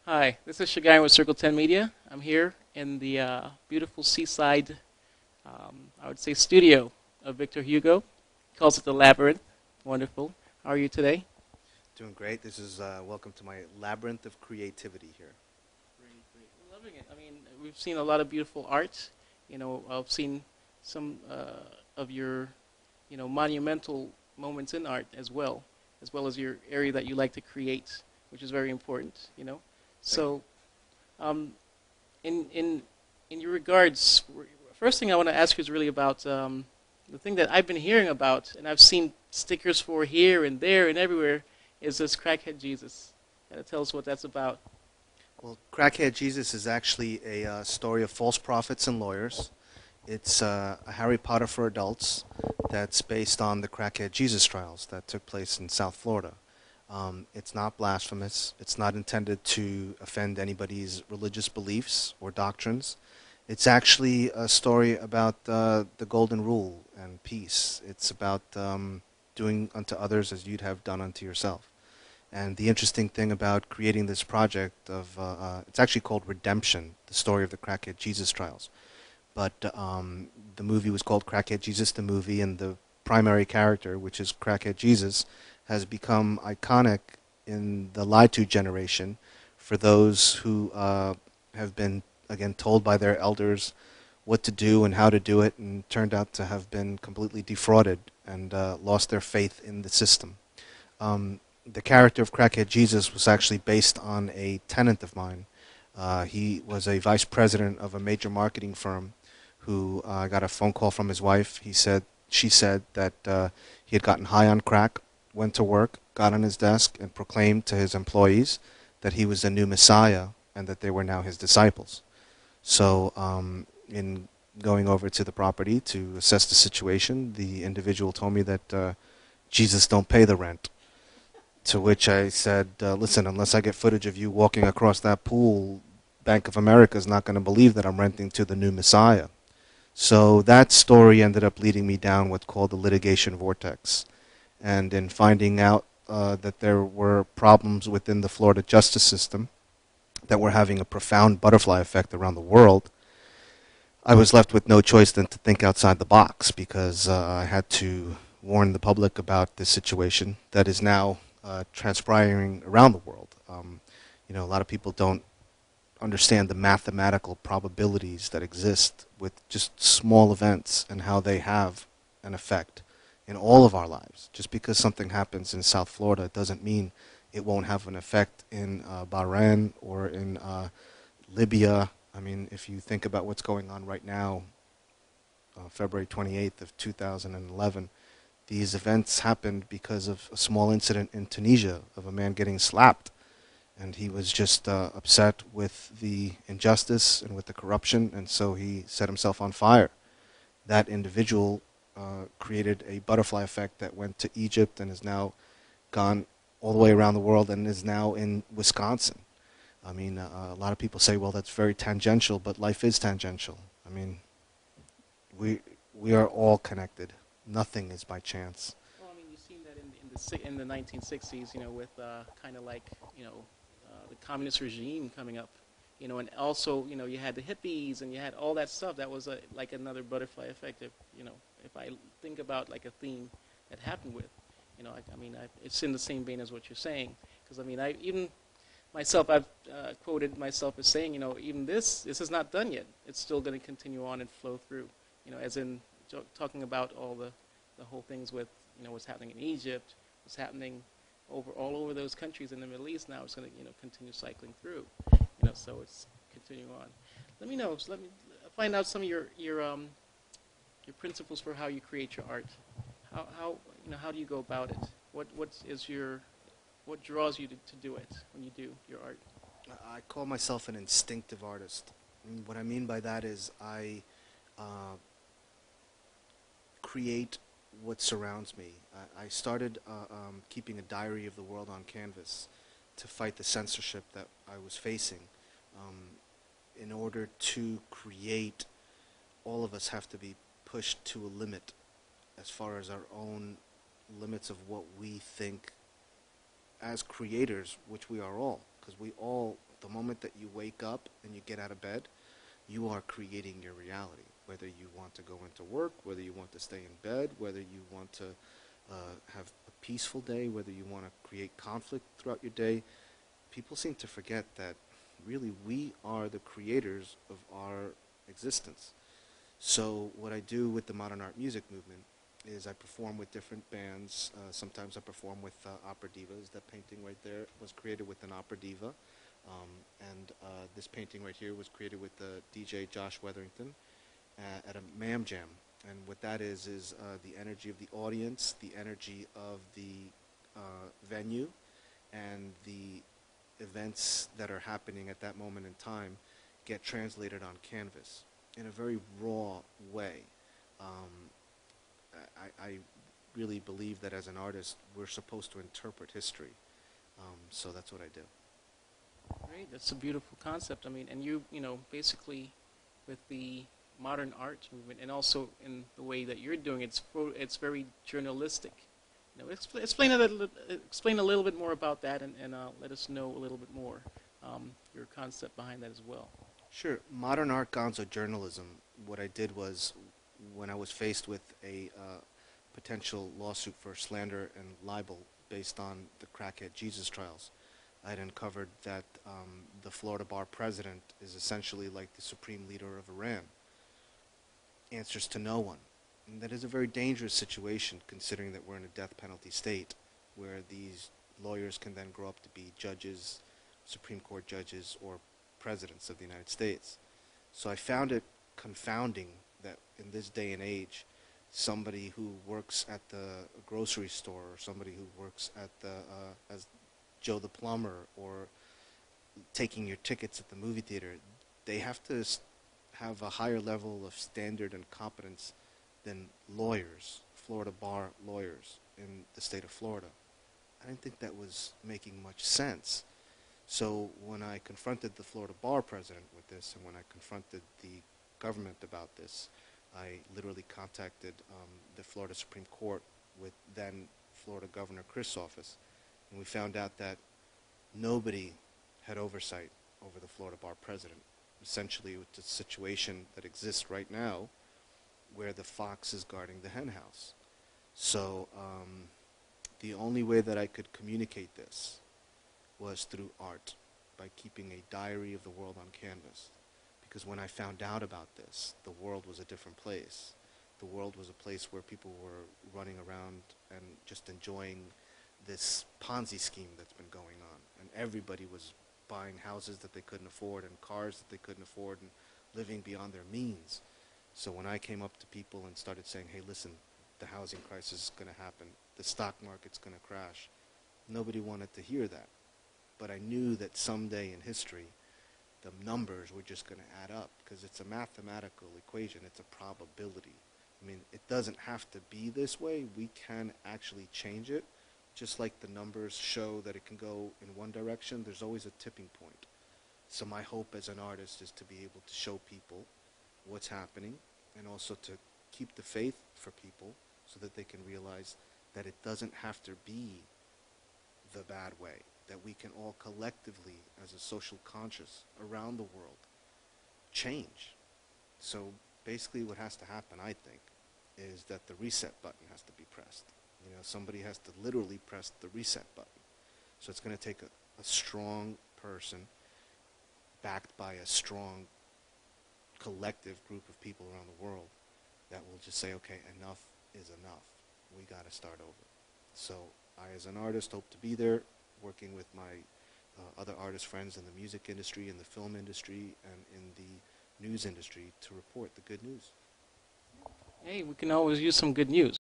Hi, this is Shagai with Circle 10 Media. I'm here in the beautiful seaside, I would say, studio of Victor-Hugo. He calls it the Labyrinth. Wonderful. How are you today? Doing great. This is welcome to my Labyrinth of Creativity here. Great, great. We're loving it. I mean, we've seen a lot of beautiful art. I've seen some of your, monumental moments in art as well as your area that you like to create, which is very important. Thank you. So, um, in in in your regards, first thing I want to ask you is really about the thing that I've been hearing about, and I've seen stickers for here and there and everywhere, is this Crackhead Jesus. Kind of tell us what that's about. Well, Crackhead Jesus is actually a story of false prophets and lawyers. It's a Harry Potter for adults that's based on the Crackhead Jesus Trials that took place in South Florida. It's not blasphemous. It's not intended to offend anybody's religious beliefs or doctrines. It's actually a story about the golden rule and peace. It's about doing unto others as you'd have done unto yourself. And the interesting thing about creating this project it's actually called Redemption, the story of the Crackhead Jesus Trials. But the movie was called Crackhead Jesus the movie, and the primary character, which is Crackhead Jesus, has become iconic in the lied to generation for those who have been, again, told by their elders what to do and how to do it, and turned out to have been completely defrauded and lost their faith in the system. The character of Crackhead Jesus was actually based on a tenant of mine. He was a vice president of a major marketing firm who got a phone call from his wife. She said that he had gotten high on crack, went to work, got on his desk, and proclaimed to his employees that he was the new Messiah and that they were now his disciples. So, in going over to the property to assess the situation, the individual told me that Jesus don't pay the rent. To which I said, listen, unless I get footage of you walking across that pool, Bank of America is not going to believe that I'm renting to the new Messiah. So that story ended up leading me down what's called the litigation vortex. And in finding out that there were problems within the Florida justice system that were having a profound butterfly effect around the world, I was left with no choice than to think outside the box, because I had to warn the public about this situation that is now transpiring around the world. A lot of people don't understand the mathematical probabilities that exist with just small events and how they have an effect in all of our lives. Just because something happens in South Florida doesn't mean it won't have an effect in Bahrain or in Libya. I mean, if you think about what's going on right now, February 28th of 2011, these events happened because of a small incident in Tunisia of a man getting slapped. And he was just upset with the injustice and with the corruption, and so he set himself on fire. That individual created a butterfly effect that went to Egypt and has now gone all the way around the world and is now in Wisconsin. I mean, a lot of people say, well, that's very tangential, but life is tangential. I mean, we we are all connected. Nothing is by chance. Well, I mean, you've seen that in the 1960s, with kind of like the communist regime coming up, and also you had the hippies and you had all that stuff. That was like another butterfly effect. If I think about like a theme that happened with, it's in the same vein as what you're saying. Because I mean, I even myself, I've quoted myself as saying, even this is not done yet. It's still going to continue on and flow through. As in talking about all the whole things with what's happening in Egypt, what's happening all over those countries in the Middle East now. It's going to continue cycling through. So it's continuing on. Let me know. So let me find out some of your principles for how you create your art. How do you go about it? What draws you to do it when you do your art? I call myself an instinctive artist. And what I mean by that is I create what surrounds me. I started keeping a diary of the world on canvas to fight the censorship that I was facing. In order to create, all of us have to be pushed to a limit as far as our own limits of what we think as creators, which we are all, because we all The moment that you wake up and you get out of bed, you are creating your reality. Whether you want to go into work, whether you want to stay in bed, whether you want to have a peaceful day, whether you want to create conflict throughout your day, people seem to forget that really we are the creators of our existence. So what I do with the modern art music movement is I perform with different bands. Sometimes I perform with opera divas. That painting right there was created with an opera diva. And this painting right here was created with DJ Josh Wetherington at a MAMM Jam. And what that is the energy of the audience, the energy of the venue, and the events that are happening at that moment in time get translated on canvas in a very raw way. I really believe that as an artist, we're supposed to interpret history. So that's what I do. Great, that's a beautiful concept. I mean, and you know, basically with the modern art movement and also in the way that you're doing it, it's very journalistic. You know, explain a little bit more about that and let us know a little bit more your concept behind that as well. Sure. Modern art Gonzo journalism, what I did was when I was faced with a potential lawsuit for slander and libel based on the Crackhead Jesus Trials, I'd uncovered that the Florida bar president is essentially like the supreme leader of Iran. Answers to no one. And that is a very dangerous situation considering that we're in a death penalty state where these lawyers can then grow up to be judges, Supreme Court judges, or presidents of the United States. So I found it confounding that in this day and age, somebody who works at the grocery store or somebody who works at the as Joe the plumber or taking your tickets at the movie theater, they have to have a higher level of standard and competence than lawyers, Florida bar lawyers in the state of Florida. I didn't think that was making much sense. So when I confronted the Florida bar president with this and when I confronted the government about this, I literally contacted the Florida Supreme Court with then Florida Governor Chris' office, and we found out that nobody had oversight over the Florida bar president. Essentially, it's a situation that exists right now where the fox is guarding the hen house. So the only way that I could communicate this was through art, by keeping a diary of the world on canvas. Because when I found out about this, the world was a different place. The world was a place where people were running around and just enjoying this Ponzi scheme that's been going on. And everybody was buying houses that they couldn't afford and cars that they couldn't afford and living beyond their means. So when I came up to people and started saying, hey, listen, the housing crisis is going to happen, the stock market's going to crash, nobody wanted to hear that. But I knew that someday in history, the numbers were just going to add up because it's a mathematical equation. It's a probability. I mean, it doesn't have to be this way. We can actually change it. Just like the numbers show that it can go in one direction, there's always a tipping point. So my hope as an artist is to be able to show people what's happening and also to keep the faith for people so that they can realize that it doesn't have to be the bad way, that we can all collectively, as a social conscious around the world, change. So basically what has to happen, I think, is that the reset button has to be pressed. You know, somebody has to literally press the reset button. So it's going to take a strong person backed by a strong collective group of people around the world that will just say, okay, enough is enough. We got to start over. So I, as an artist, hope to be there working with my other artist friends in the music industry, in the film industry, and in the news industry to report the good news. Hey, we can always use some good news.